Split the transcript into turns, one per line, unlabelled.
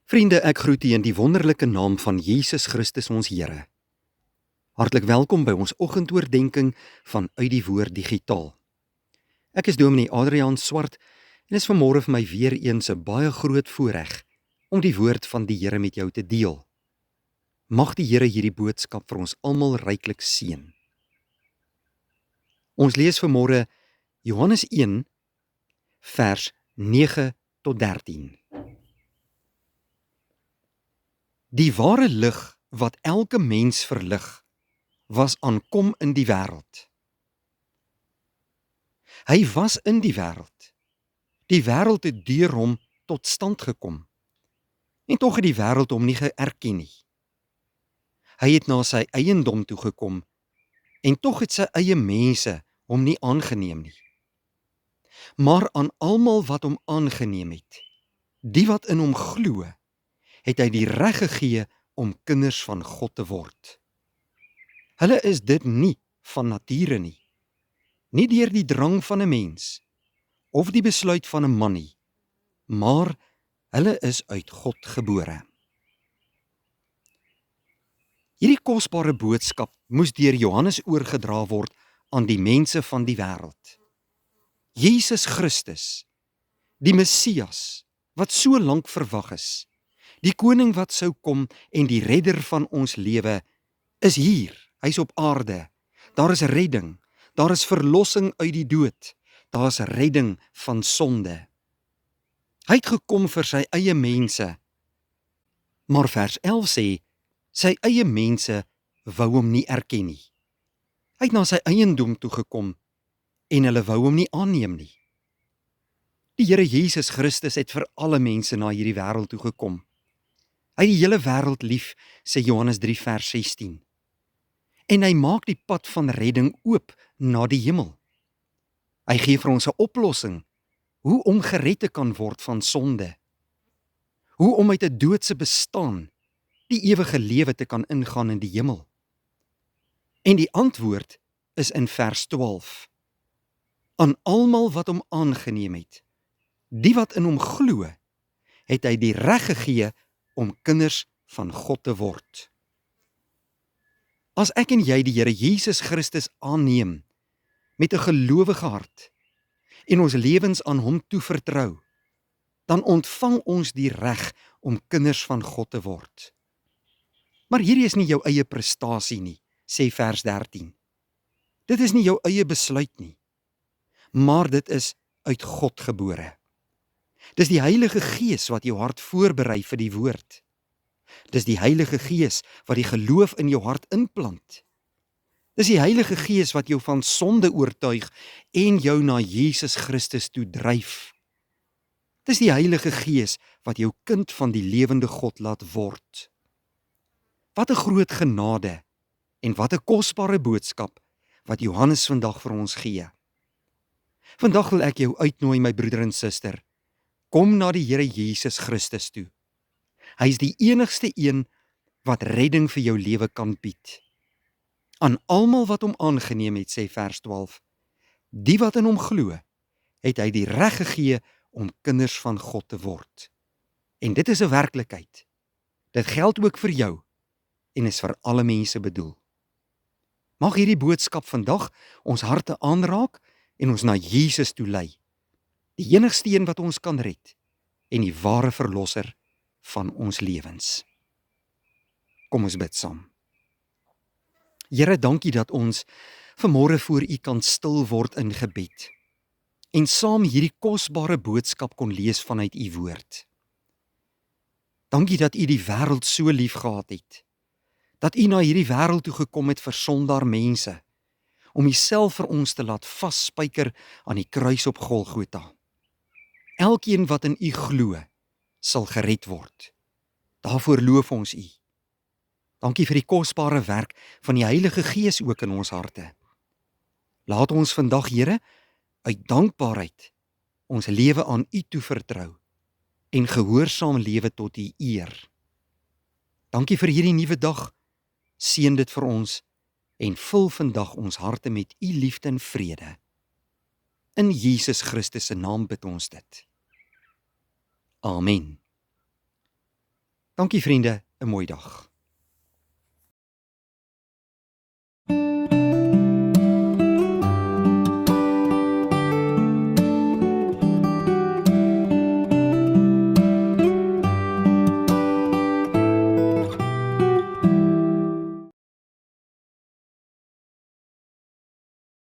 Vriende, ek groet u in die wonderlike naam van Jesus Christus ons Here. Hartlik welkom by ons oggendoordenkings van Uit die Woord Digitaal. Ek is Dominee Adriaan Swart en is vanmôre vir my weer eens 'n baie groot voorreg om die woord van die Here met jou te deel. Mag die Here hierdie boodskap vir ons almal ryklik seën. Ons lees vanmôre Johannes 1 vers 9 tot 13. Die ware lig wat elke mens verlig, was aankom in die wêreld. Hy was in die wêreld. Die wêreld het deur hom tot stand gekom. En tog het die wêreld hom nie geërken nie. Hy het na sy eiendom toe gekom, en tog het sy eie mense hom nie aangeneem nie. Maar aan almal wat hom aangeneem het, die wat in hom glo, het hy die reg gegee om kinders van God te word. Hulle is dit nie van nature nie deur die drang van 'n mens, of die besluit van 'n man nie, maar hulle is uit God gebore. Hierdie kosbare boodskap moes deur Johannes oorgedra word aan die mense van die wêreld. Jesus Christus, die Messias, wat so lank verwag is, die koning wat sou kom en die redder van ons lewe, is hier, hy's op aarde. Daar is redding, daar is verlossing uit die dood, daar is redding van sonde. Hy het gekom vir sy eie mense, maar vers 11 sê, sy eie mense wou hom nie erken nie. Hy het na sy eiendom toe gekom, en hulle wou hom nie aanneem nie. Die Here Jesus Christus het vir alle mense na hierdie wêreld toe gekom. Hy het die hele wêreld lief, sê Johannes 3 vers 16. En hy maak die pad van redding oop na die hemel. Hy gee vir ons 'n oplossing, hoe om gered te kan word van sonde. Hoe om uit 'n doodse bestaan die ewige lewe te kan ingaan in die hemel. En die antwoord is in vers 12. Aan almal wat hom aangeneem het, die wat in hom glo, het hy die reg gegee om kinders van God te word. As ek en jy die Here Jesus Christus aanneem met 'n gelowige hart en ons lewens aan hom toevertrou, dan ontvang ons die reg om kinders van God te word. Maar hierdie is nie jou eie prestasie nie, sê vers 13. Dit is nie jou eie besluit nie, maar dit is uit God gebore. Dis die Heilige Gees wat jou hart voorberei vir die woord. Dis die Heilige Gees wat die geloof in jou hart inplant. Dis die Heilige Gees wat jou van sonde oortuig en jou na Jesus Christus toe dryf. Dis die Heilige Gees wat jou kind van die lewende God laat word. Wat 'n groot genade en wat 'n kosbare boodskap wat Johannes vandag vir ons gee. Vandag wil ek jou uitnooi, my broeder en suster. Kom na die Here Jesus Christus toe. Hy is die enigste een wat redding vir jou lewe kan bied. Aan almal wat hom aangeneem het, sê vers 12, die wat in hom glo, het hy die reg gegee om kinders van God te word. En dit is 'n werklikheid. Dit geld ook vir jou en is vir alle mense bedoel. Mag hierdie boodskap vandag ons harte aanraak en ons na Jesus toe lei, die enigste een wat ons kan red en die ware verlosser van ons lewens. Kom ons bid saam. Here, dankie dat ons vanmôre voor U kan stil word in gebed en saam hierdie kosbare boodskap kon lees vanuit U woord. Dankie dat U die wêreld so lief gehad het, dat U na hierdie wêreld toe gekom het vir sondaar mense, om Uself vir ons te laat vasspyker aan die kruis op Golgotha. Elkeen wat in U glo, sal gered word. Daarvoor loof ons U. Dankie vir die kosbare werk van die Heilige Gees ook in ons harte. Laat ons vandag, Here, uit dankbaarheid ons lewe aan U toevertrou en gehoorsaam lewe tot U eer. Dankie vir hierdie nuwe dag. Seën dit vir ons en vul vandag ons harte met U liefde en vrede. In Jesus Christus se naam bid ons dit. Amen. Dankie vriende, 'n mooi dag.